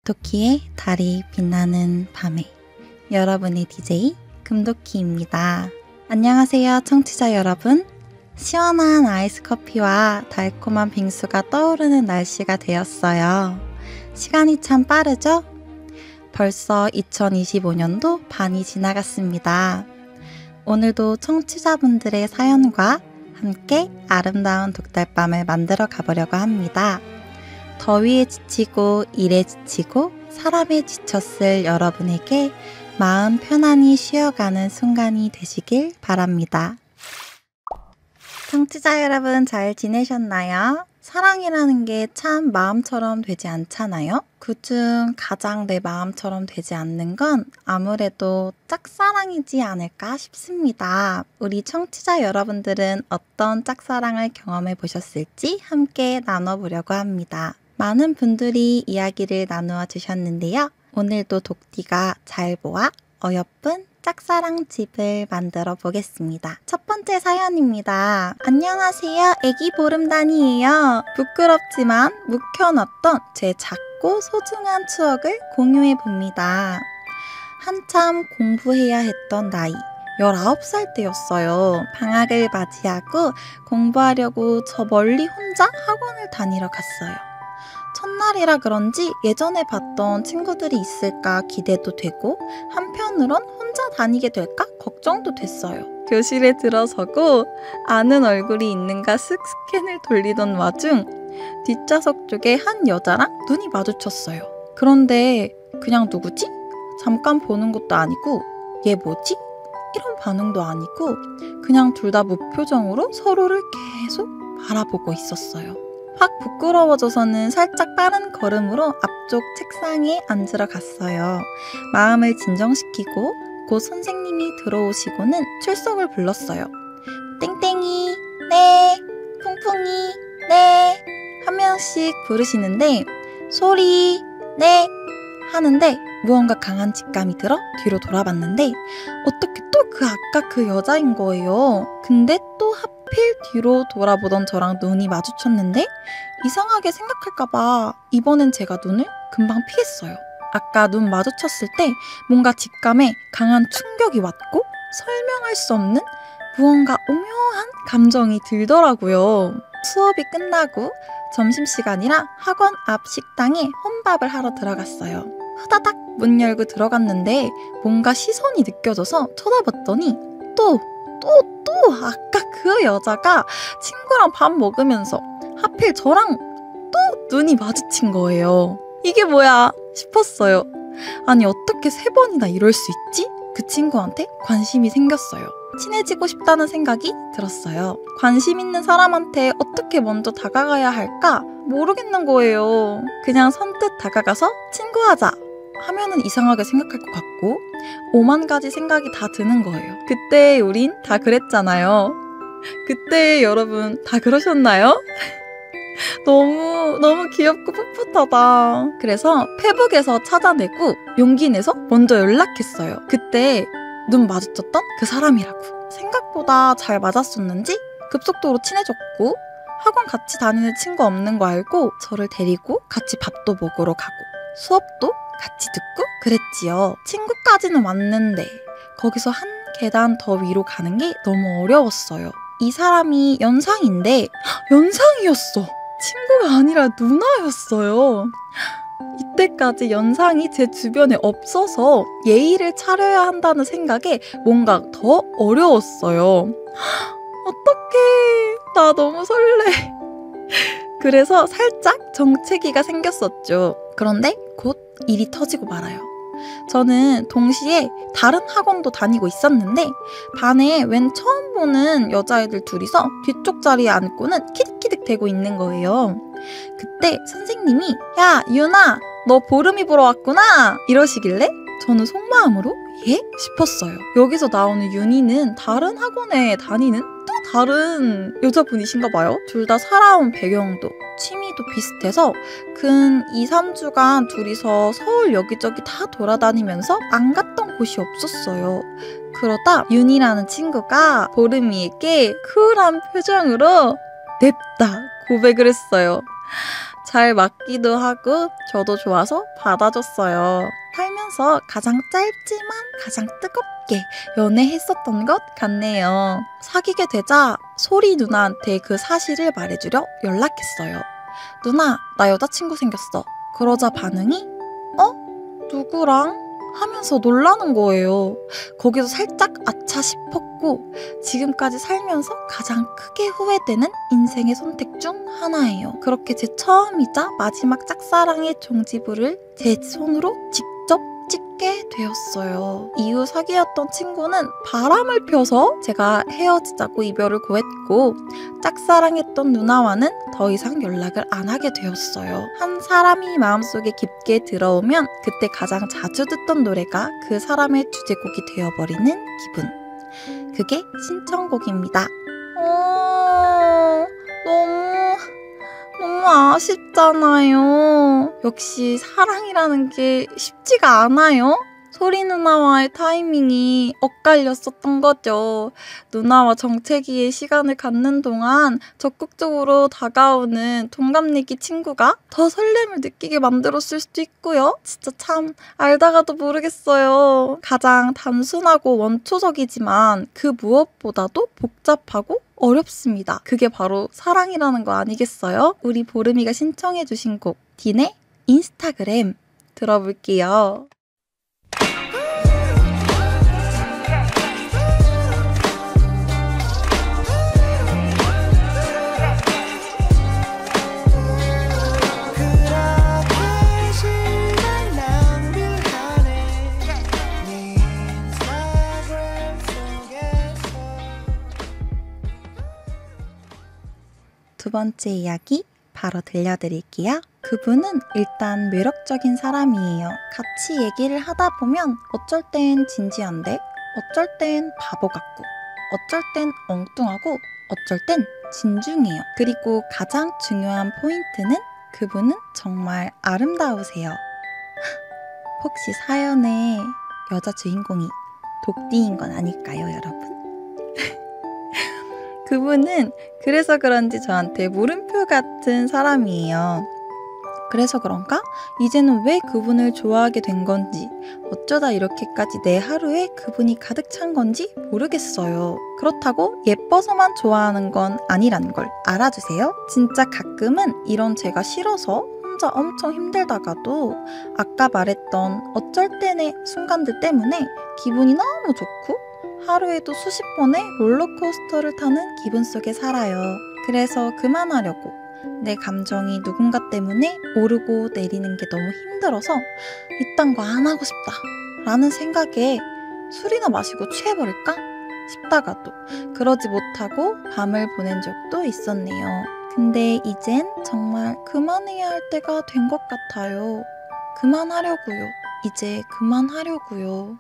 금토끼의 달이 빛나는 밤에 여러분의 DJ 금토끼입니다. 안녕하세요 청취자 여러분. 시원한 아이스 커피와 달콤한 빙수가 떠오르는 날씨가 되었어요. 시간이 참 빠르죠? 벌써 2025년도 반이 지나갔습니다. 오늘도 청취자분들의 사연과 함께 아름다운 독달밤을 만들어 가보려고 합니다. 더위에 지치고 일에 지치고 사람에 지쳤을 여러분에게 마음 편안히 쉬어가는 순간이 되시길 바랍니다. 청취자 여러분 잘 지내셨나요? 사랑이라는 게 참 마음처럼 되지 않잖아요? 그중 가장 내 마음처럼 되지 않는 건 아무래도 짝사랑이지 않을까 싶습니다. 우리 청취자 여러분들은 어떤 짝사랑을 경험해 보셨을지 함께 나눠보려고 합니다. 많은 분들이 이야기를 나누어 주셨는데요. 오늘도 독디가 잘 모아 어여쁜 짝사랑 집을 만들어 보겠습니다. 첫 번째 사연입니다. 안녕하세요. 애기 보름단이에요. 부끄럽지만 묵혀놨던 제 작고 소중한 추억을 공유해 봅니다. 한참 공부해야 했던 나이 19살 때였어요. 방학을 맞이하고 공부하려고 저 멀리 혼자 학원을 다니러 갔어요. 첫날이라 그런지 예전에 봤던 친구들이 있을까 기대도 되고 한편으론 혼자 다니게 될까 걱정도 됐어요. 교실에 들어서고 아는 얼굴이 있는가 쓱 스캔을 돌리던 와중 뒷좌석 쪽에 한 여자랑 눈이 마주쳤어요. 그런데 그냥 누구지? 잠깐 보는 것도 아니고 얘 뭐지? 이런 반응도 아니고 그냥 둘 다 무표정으로 서로를 계속 바라보고 있었어요. 확 부끄러워져서는 살짝 빠른 걸음으로 앞쪽 책상에 앉으러 갔어요. 마음을 진정시키고 곧 선생님이 들어오시고는 출석을 불렀어요. 땡땡이, 네, 풍풍이, 네 한 명씩 부르시는데 소리, 네 하는데 무언가 강한 직감이 들어 뒤로 돌아봤는데 어떻게 또 아까 그 여자인 거예요. 근데 또 하필 뒤로 돌아보던 저랑 눈이 마주쳤는데 이상하게 생각할까봐 이번엔 제가 눈을 금방 피했어요. 아까 눈 마주쳤을 때 뭔가 직감에 강한 충격이 왔고 설명할 수 없는 무언가 오묘한 감정이 들더라고요. 수업이 끝나고 점심시간이라 학원 앞 식당에 혼밥을 하러 들어갔어요. 후다닥 문 열고 들어갔는데 뭔가 시선이 느껴져서 쳐다봤더니 또 아까 그 여자가 친구랑 밥 먹으면서 하필 저랑 또 눈이 마주친 거예요. 이게 뭐야 싶었어요. 아니 어떻게 3번이나 이럴 수 있지? 그 친구한테 관심이 생겼어요. 친해지고 싶다는 생각이 들었어요. 관심 있는 사람한테 어떻게 먼저 다가가야 할까 모르겠는 거예요. 그냥 선뜻 다가가서 친구하자 하면은 이상하게 생각할 것 같고 5만 가지 생각이 다 드는 거예요. 그때 우린 다 그랬잖아요. 그때 여러분 다 그러셨나요? 너무 귀엽고 풋풋하다. 그래서 페북에서 찾아내고 용기 내서 먼저 연락했어요. 그때 눈 마주쳤던 그 사람이라고. 생각보다 잘 맞았었는지 급속도로 친해졌고 학원 같이 다니는 친구 없는 거 알고 저를 데리고 같이 밥도 먹으러 가고 수업도 같이 듣고 그랬지요. 친구까지는 왔는데 거기서 한 계단 더 위로 가는 게 너무 어려웠어요. 이 사람이 연상인데 연상이었어. 친구가 아니라 누나였어요. 이때까지 연상이 제 주변에 없어서 예의를 차려야 한다는 생각에 뭔가 더 어려웠어요. 어떡해. 나 너무 설레. 그래서 살짝 정체기가 생겼었죠. 그런데 곧 일이 터지고 말아요. 저는 동시에 다른 학원도 다니고 있었는데 반에 웬 처음 보는 여자애들 둘이서 뒤쪽 자리에 앉고는 키득키득 대고 있는 거예요. 그때 선생님이 야 유나 너 보름이 보러 왔구나 이러시길래 저는 속마음으로 예? 싶었어요. 여기서 나오는 윤희는 다른 학원에 다니는 또 다른 여자분이신가 봐요. 둘 다 살아온 배경도 취미도 비슷해서 근 2, 3주간 둘이서 서울 여기저기 다 돌아다니면서 안 갔던 곳이 없었어요. 그러다 윤희라는 친구가 보름이에게 쿨한 표정으로 냅다 고백을 했어요. 잘 맞기도 하고 저도 좋아서 받아줬어요. 살면서 가장 짧지만 가장 뜨겁게 연애했었던 것 같네요. 사귀게 되자 소리 누나한테 그 사실을 말해주려 연락했어요. 누나, 나 여자친구 생겼어. 그러자 반응이 어? 누구랑? 하면서 놀라는 거예요. 거기서 살짝 아차 싶었고 지금까지 살면서 가장 크게 후회되는 인생의 선택 중 하나예요. 그렇게 제 처음이자 마지막 짝사랑의 종지부를 제 손으로 직접 찍게 되었어요. 이후 사귀었던 친구는 바람을 펴서 제가 헤어지자고 이별을 고했고 짝사랑했던 누나와는 더 이상 연락을 안 하게 되었어요. 한 사람이 마음속에 깊게 들어오면 그때 가장 자주 듣던 노래가 그 사람의 주제곡이 되어버리는 기분. 그게 신청곡입니다. 너무 아쉽잖아요. 역시 사랑이라는 게 쉽지가 않아요. 소리 누나와의 타이밍이 엇갈렸었던 거죠. 누나와 정체기의 시간을 갖는 동안 적극적으로 다가오는 동갑내기 친구가 더 설렘을 느끼게 만들었을 수도 있고요. 진짜 참 알다가도 모르겠어요. 가장 단순하고 원초적이지만 그 무엇보다도 복잡하고 어렵습니다. 그게 바로 사랑이라는 거 아니겠어요? 우리 보름이가 신청해주신 곡 딘의 인스타그램 들어볼게요. 두 번째 이야기 바로 들려드릴게요. 그분은 일단 매력적인 사람이에요. 같이 얘기를 하다 보면 어쩔 땐 진지한데 어쩔 땐 바보 같고 어쩔 땐 엉뚱하고 어쩔 땐 진중해요. 그리고 가장 중요한 포인트는 그분은 정말 아름다우세요. 혹시 사연의 여자 주인공이 독디인 건 아닐까요, 여러분? 그분은 그래서 그런지 저한테 물음표 같은 사람이에요. 그래서 그런가? 이제는 왜 그분을 좋아하게 된 건지, 어쩌다 이렇게까지 내 하루에 그분이 가득 찬 건지 모르겠어요. 그렇다고 예뻐서만 좋아하는 건 아니라는 걸 알아주세요. 진짜 가끔은 이런 제가 싫어서 혼자 엄청 힘들다가도 아까 말했던 어쩔 때의 순간들 때문에 기분이 너무 좋고 하루에도 수십 번의 롤러코스터를 타는 기분 속에 살아요. 그래서 그만하려고 내 감정이 누군가 때문에 오르고 내리는 게 너무 힘들어서 이딴 거 안 하고 싶다 라는 생각에 술이나 마시고 취해버릴까 싶다가도 그러지 못하고 밤을 보낸 적도 있었네요. 근데 이젠 정말 그만해야 할 때가 된 것 같아요. 그만하려고요. 이제 그만하려고요.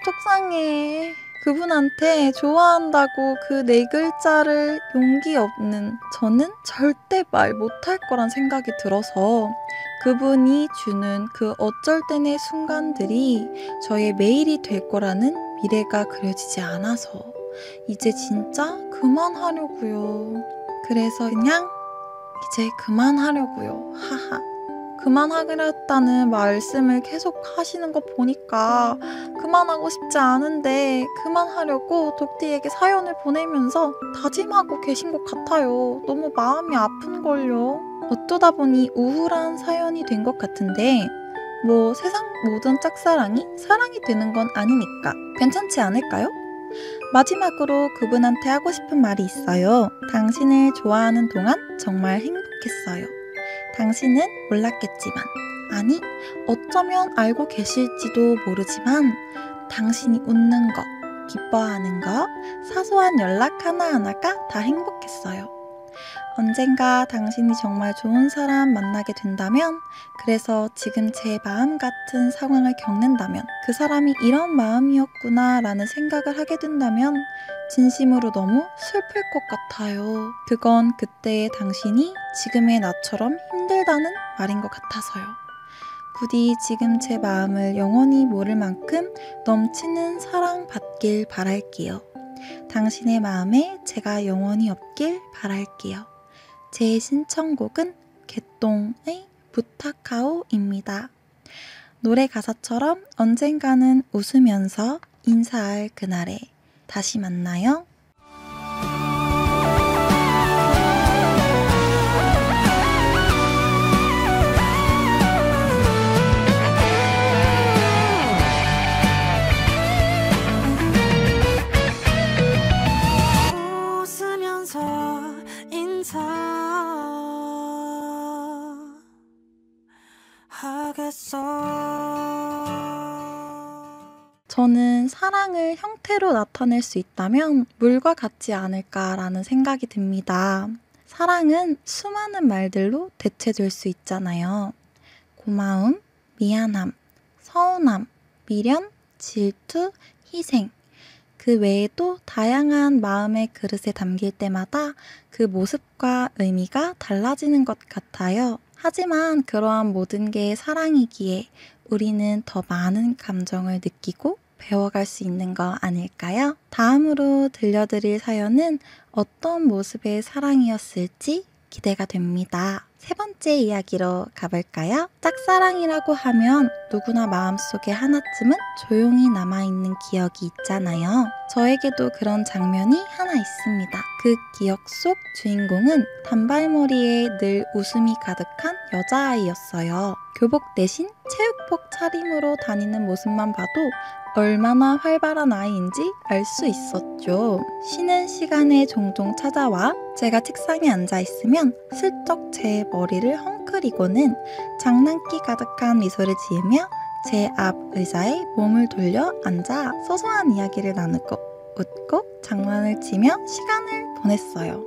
속상해. 그분한테 좋아한다고 그 네 글자를 용기 없는 저는 절대 말 못할 거란 생각이 들어서 그분이 주는 그 어쩔 때의 순간들이 저의 매일이 될 거라는 미래가 그려지지 않아서 이제 진짜 그만하려고요. 그래서 그냥 이제 그만하려고요. 하하. 그만하겠다는 말씀을 계속 하시는 거 보니까 그만하고 싶지 않은데 그만하려고 독디에게 사연을 보내면서 다짐하고 계신 것 같아요. 너무 마음이 아픈걸요. 어쩌다 보니 우울한 사연이 된 것 같은데 뭐 세상 모든 짝사랑이 사랑이 되는 건 아니니까 괜찮지 않을까요? 마지막으로 그분한테 하고 싶은 말이 있어요. 당신을 좋아하는 동안 정말 행복했어요. 당신은 몰랐겠지만, 아니, 어쩌면 알고 계실지도 모르지만 당신이 웃는 거, 기뻐하는 거, 사소한 연락 하나하나가 다 행복했어요. 언젠가 당신이 정말 좋은 사람 만나게 된다면, 그래서 지금 제 마음 같은 상황을 겪는다면 그 사람이 이런 마음이었구나 라는 생각을 하게 된다면 진심으로 너무 슬플 것 같아요. 그건 그때의 당신이 지금의 나처럼 힘들다는 말인 것 같아서요. 부디 지금 제 마음을 영원히 모를 만큼 넘치는 사랑 받길 바랄게요. 당신의 마음에 제가 영원히 없길 바랄게요. 제 신청곡은 개똥의 부탁하오입니다. 노래 가사처럼 언젠가는 웃으면서 인사할 그날에 다시 만나요. 저는 사랑을 형태로 나타낼 수 있다면 물과 같지 않을까라는 생각이 듭니다. 사랑은 수많은 말들로 대체될 수 있잖아요. 고마움, 미안함, 서운함, 미련, 질투, 희생. 그 외에도 다양한 마음의 그릇에 담길 때마다 그 모습과 의미가 달라지는 것 같아요. 하지만 그러한 모든 게 사랑이기에 우리는 더 많은 감정을 느끼고 배워갈 수 있는 거 아닐까요? 다음으로 들려드릴 사연은 어떤 모습의 사랑이었을지 기대가 됩니다. 세 번째 이야기로 가볼까요? 짝사랑이라고 하면 누구나 마음속에 하나쯤은 조용히 남아있는 기억이 있잖아요. 저에게도 그런 장면이 하나 있습니다. 그 기억 속 주인공은 단발머리에 늘 웃음이 가득한 여자아이였어요. 교복 대신 체육복 차림으로 다니는 모습만 봐도 얼마나 활발한 아이인지 알 수 있었죠. 쉬는 시간에 종종 찾아와 제가 책상에 앉아있으면 슬쩍 제 머리를 헝클이고는 장난기 가득한 미소를 지으며 제 앞 의자에 몸을 돌려 앉아 소소한 이야기를 나누고 웃고 장난을 치며 시간을 보냈어요.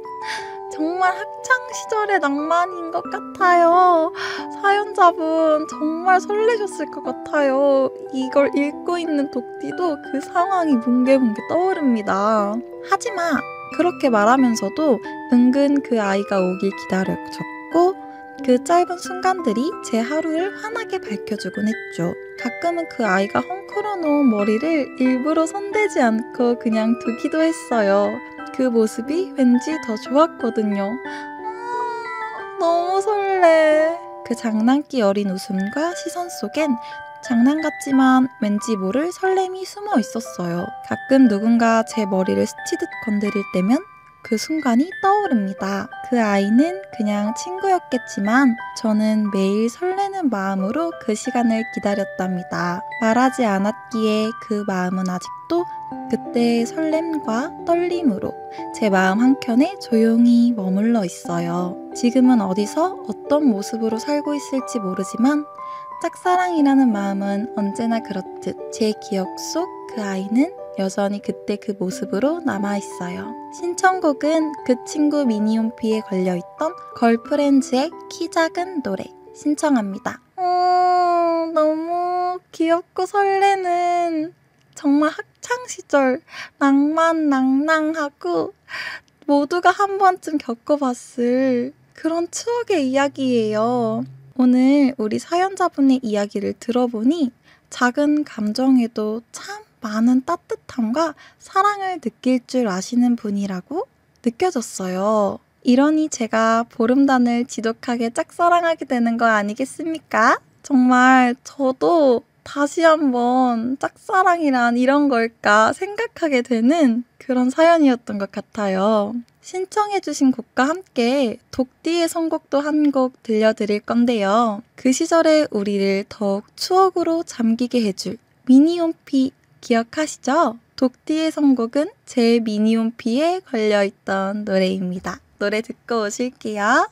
정말 학창시절의 낭만인 것 같아요. 사연자분 정말 설레셨을 것 같아요. 이걸 읽고 있는 독디도 그 상황이 뭉게뭉게 떠오릅니다. 하지만 그렇게 말하면서도 은근 그 아이가 오길 기다려줬고 그 짧은 순간들이 제 하루를 환하게 밝혀주곤 했죠. 가끔은 그 아이가 헝클어놓은 머리를 일부러 손대지 않고 그냥 두기도 했어요. 그 모습이 왠지 더 좋았거든요. 너무 설레. 그 장난기 어린 웃음과 시선 속엔 장난 같지만 왠지 모를 설렘이 숨어 있었어요. 가끔 누군가 제 머리를 스치듯 건드릴 때면 그 순간이 떠오릅니다. 그 아이는 그냥 친구였겠지만 저는 매일 설레는 마음으로 그 시간을 기다렸답니다. 말하지 않았기에 그 마음은 아직도 그때의 설렘과 떨림으로 제 마음 한켠에 조용히 머물러 있어요. 지금은 어디서 어떤 모습으로 살고 있을지 모르지만 짝사랑이라는 마음은 언제나 그렇듯 제 기억 속 그 아이는 여전히 그때 그 모습으로 남아있어요. 신청곡은 그 친구 미니홈피에 걸려있던 걸프렌즈의 키 작은 노래 신청합니다. 너무 귀엽고 설레는 정말 학창시절 낭만낭낭하고 모두가 한 번쯤 겪어봤을 그런 추억의 이야기예요. 오늘 우리 사연자분의 이야기를 들어보니 작은 감정에도 참 많은 따뜻함과 사랑을 느낄 줄 아시는 분이라고 느껴졌어요. 이러니 제가 보름단을 지독하게 짝사랑하게 되는 거 아니겠습니까? 정말 저도 다시 한번 짝사랑이란 이런 걸까 생각하게 되는 그런 사연이었던 것 같아요. 신청해주신 곡과 함께 독디의 선곡도 한 곡 들려드릴 건데요. 그 시절의 우리를 더욱 추억으로 잠기게 해줄 미니홈피 기억하시죠? 독디의 선곡은 제 미니홈피에 걸려있던 노래입니다. 노래 듣고 오실게요.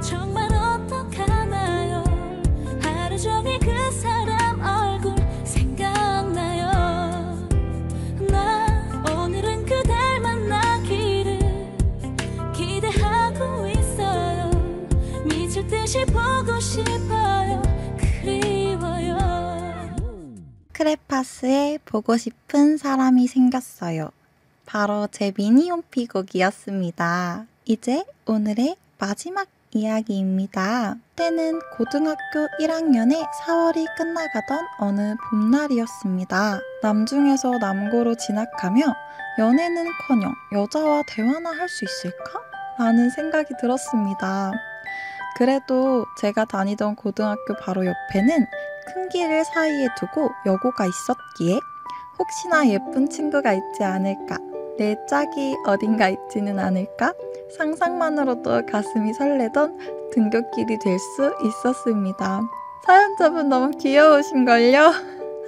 정말 어떡하나요? 하루 종일 그 크레파스에 보고 싶은 사람이 생겼어요. 바로 제 미니홈피곡이었습니다. 이제 오늘의 마지막 이야기입니다. 때는 고등학교 1학년의 4월이 끝나가던 어느 봄날이었습니다. 남중에서 남고로 진학하며 연애는커녕 여자와 대화나 할 수 있을까? 라는 생각이 들었습니다. 그래도 제가 다니던 고등학교 바로 옆에는 큰 길을 사이에 두고 여고가 있었기에 혹시나 예쁜 친구가 있지 않을까, 내 짝이 어딘가 있지는 않을까 상상만으로도 가슴이 설레던 등굣길이 될 수 있었습니다. 사연자분 너무 귀여우신걸요?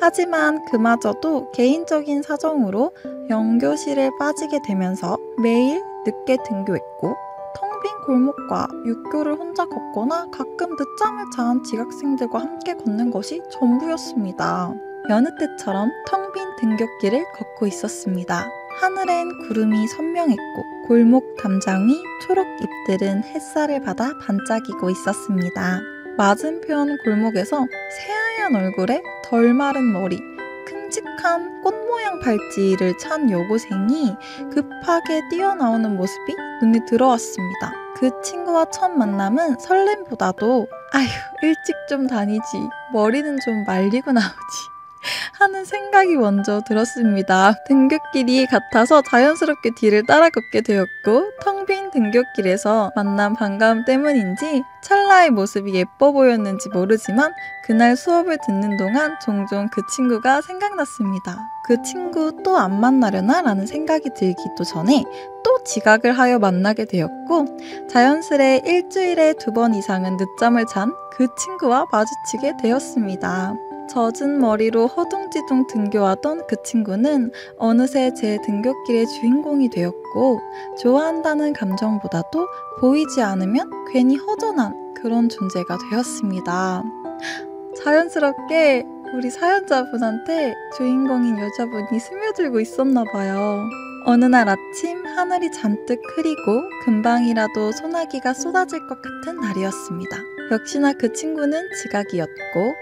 하지만 그마저도 개인적인 사정으로 영교실을 빠지게 되면서 매일 늦게 등교했고 텅 빈 골목과 육교를 혼자 걷거나 가끔 늦잠을 잔 지각생들과 함께 걷는 것이 전부였습니다. 여느 때처럼 텅 빈 등굣길을 걷고 있었습니다. 하늘엔 구름이 선명했고 골목 담장 위 초록 잎들은 햇살을 받아 반짝이고 있었습니다. 맞은편 골목에서 새하얀 얼굴에 덜 마른 머리, 큼직한 꽃 모양 팔찌를 찬 여고생이 급하게 뛰어나오는 모습이 눈에 들어왔습니다. 그 친구와 첫 만남은 설렘보다도 아휴 일찍 좀 다니지, 머리는 좀 말리고 나오지 하는 생각이 먼저 들었습니다. 등굣길이 같아서 자연스럽게 뒤를 따라 걷게 되었고 텅 빈 등굣길에서 만난 반가움 때문인지 찰나의 모습이 예뻐 보였는지 모르지만 그날 수업을 듣는 동안 종종 그 친구가 생각났습니다. 그 친구 또 안 만나려나? 라는 생각이 들기도 전에 또 지각을 하여 만나게 되었고 자연스레 일주일에 2번 이상은 늦잠을 잔 그 친구와 마주치게 되었습니다. 젖은 머리로 허둥지둥 등교하던 그 친구는 어느새 제 등굣길의 주인공이 되었고 좋아한다는 감정보다도 보이지 않으면 괜히 허전한 그런 존재가 되었습니다. 자연스럽게 우리 사연자분한테 주인공인 여자분이 스며들고 있었나 봐요. 어느 날 아침 하늘이 잔뜩 흐리고 금방이라도 소나기가 쏟아질 것 같은 날이었습니다. 역시나 그 친구는 지각이었고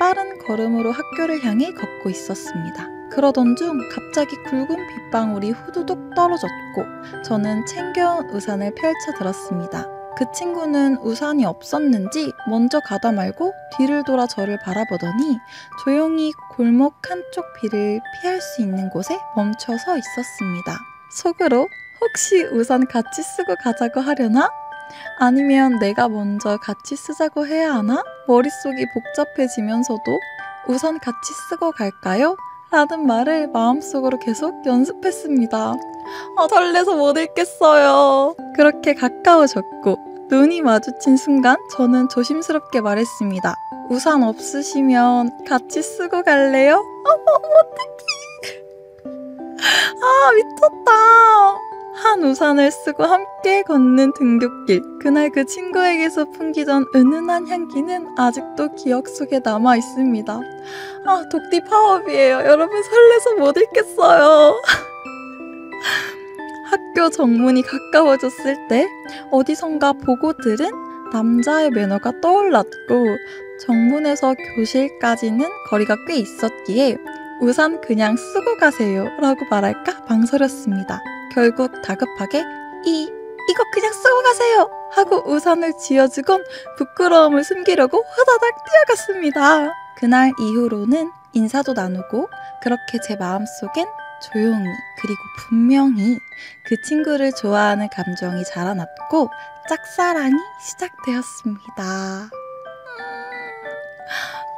빠른 걸음으로 학교를 향해 걷고 있었습니다. 그러던 중 갑자기 굵은 빗방울이 후두둑 떨어졌고 저는 챙겨온 우산을 펼쳐 들었습니다. 그 친구는 우산이 없었는지 먼저 가다 말고 뒤를 돌아 저를 바라보더니 조용히 골목 한쪽 비를 피할 수 있는 곳에 멈춰서 있었습니다. 속으로 혹시 우산 같이 쓰고 가자고 하려나? 아니면 내가 먼저 같이 쓰자고 해야 하나? 머릿속이 복잡해지면서도 우산 같이 쓰고 갈까요? 라는 말을 마음속으로 계속 연습했습니다. 설레서 못 읽겠어요. 그렇게 가까워졌고 눈이 마주친 순간 저는 조심스럽게 말했습니다. 우산 없으시면 같이 쓰고 갈래요? 어떡해. 미쳤다. 한 우산을 쓰고 함께 걷는 등굣길. 그날 그 친구에게서 풍기던 은은한 향기는 아직도 기억 속에 남아 있습니다. 독디 파업이에요. 여러분 설레서 못 읽겠어요. 학교 정문이 가까워졌을 때 어디선가 보고 들은 남자의 매너가 떠올랐고 정문에서 교실까지는 거리가 꽤 있었기에 우산 그냥 쓰고 가세요 라고 말할까 망설였습니다. 결국 다급하게 이거 그냥 쓰고 가세요 하고 우산을 쥐어주곤 부끄러움을 숨기려고 후다닥 뛰어갔습니다. 그날 이후로는 인사도 나누고 그렇게 제 마음속엔 조용히 그리고 분명히 그 친구를 좋아하는 감정이 자라났고 짝사랑이 시작되었습니다.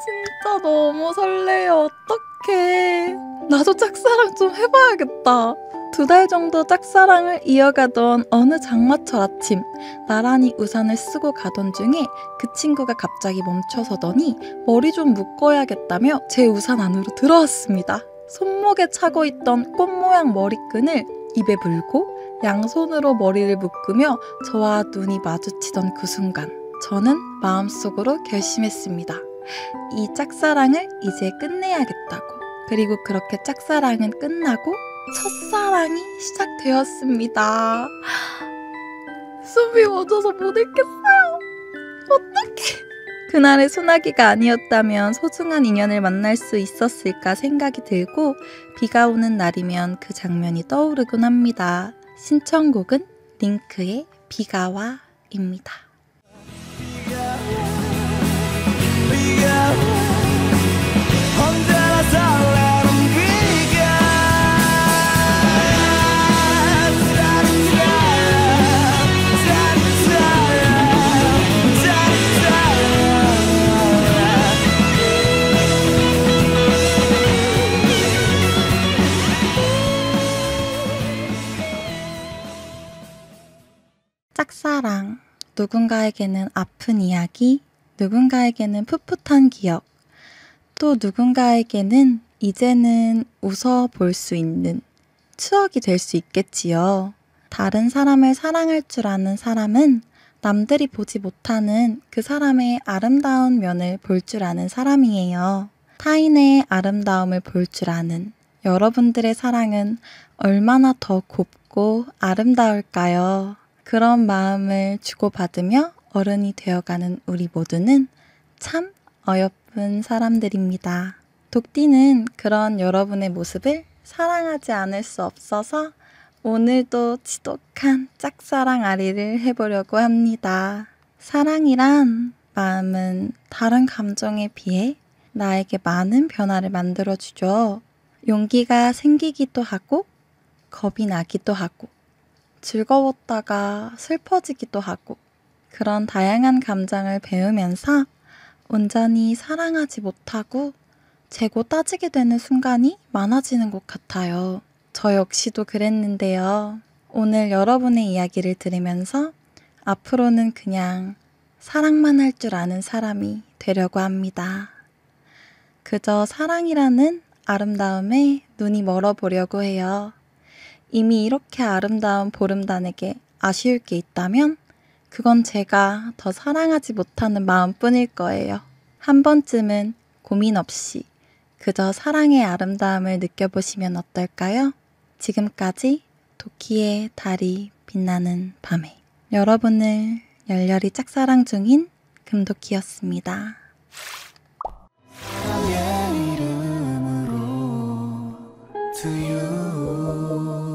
진짜 너무 설레요. 어떡해. 나도 짝사랑 좀 해봐야겠다. 2달 정도 짝사랑을 이어가던 어느 장마철 아침 나란히 우산을 쓰고 가던 중에 그 친구가 갑자기 멈춰서더니 머리 좀 묶어야겠다며 제 우산 안으로 들어왔습니다. 손목에 차고 있던 꽃 모양 머리끈을 입에 물고 양손으로 머리를 묶으며 저와 눈이 마주치던 그 순간 저는 마음속으로 결심했습니다. 이 짝사랑을 이제 끝내야겠다고. 그리고 그렇게 짝사랑은 끝나고 첫사랑이 시작되었습니다. 숨이 멎어서 못 읽겠어요. 어떡해. 그날의 소나기가 아니었다면 소중한 인연을 만날 수 있었을까 생각이 들고 비가 오는 날이면 그 장면이 떠오르곤 합니다. 신청곡은 링크의 비가 와입니다. 짝사랑, 누군가에게는 아픈 이야기, 누군가에게는 풋풋한 기억, 또 누군가에게는 이제는 웃어볼 수 있는 추억이 될 수 있겠지요. 다른 사람을 사랑할 줄 아는 사람은 남들이 보지 못하는 그 사람의 아름다운 면을 볼 줄 아는 사람이에요. 타인의 아름다움을 볼 줄 아는 여러분들의 사랑은 얼마나 더 곱고 아름다울까요? 그런 마음을 주고받으며 어른이 되어가는 우리 모두는 참 어여쁜 사람들입니다. 독디는 그런 여러분의 모습을 사랑하지 않을 수 없어서 오늘도 지독한 짝사랑 아리를 해보려고 합니다. 사랑이란 마음은 다른 감정에 비해 나에게 많은 변화를 만들어주죠. 용기가 생기기도 하고 겁이 나기도 하고 즐거웠다가 슬퍼지기도 하고 그런 다양한 감정을 배우면서 온전히 사랑하지 못하고 재고 따지게 되는 순간이 많아지는 것 같아요. 저 역시도 그랬는데요. 오늘 여러분의 이야기를 들으면서 앞으로는 그냥 사랑만 할 줄 아는 사람이 되려고 합니다. 그저 사랑이라는 아름다움에 눈이 멀어보려고 해요. 이미 이렇게 아름다운 보름단에게 아쉬울 게 있다면 그건 제가 더 사랑하지 못하는 마음뿐일 거예요. 한 번쯤은 고민 없이 그저 사랑의 아름다움을 느껴보시면 어떨까요? 지금까지 도키의 달이 빛나는 밤에 여러분을 열렬히 짝사랑 중인 금도키였습니다. 사랑의 이름으로 to you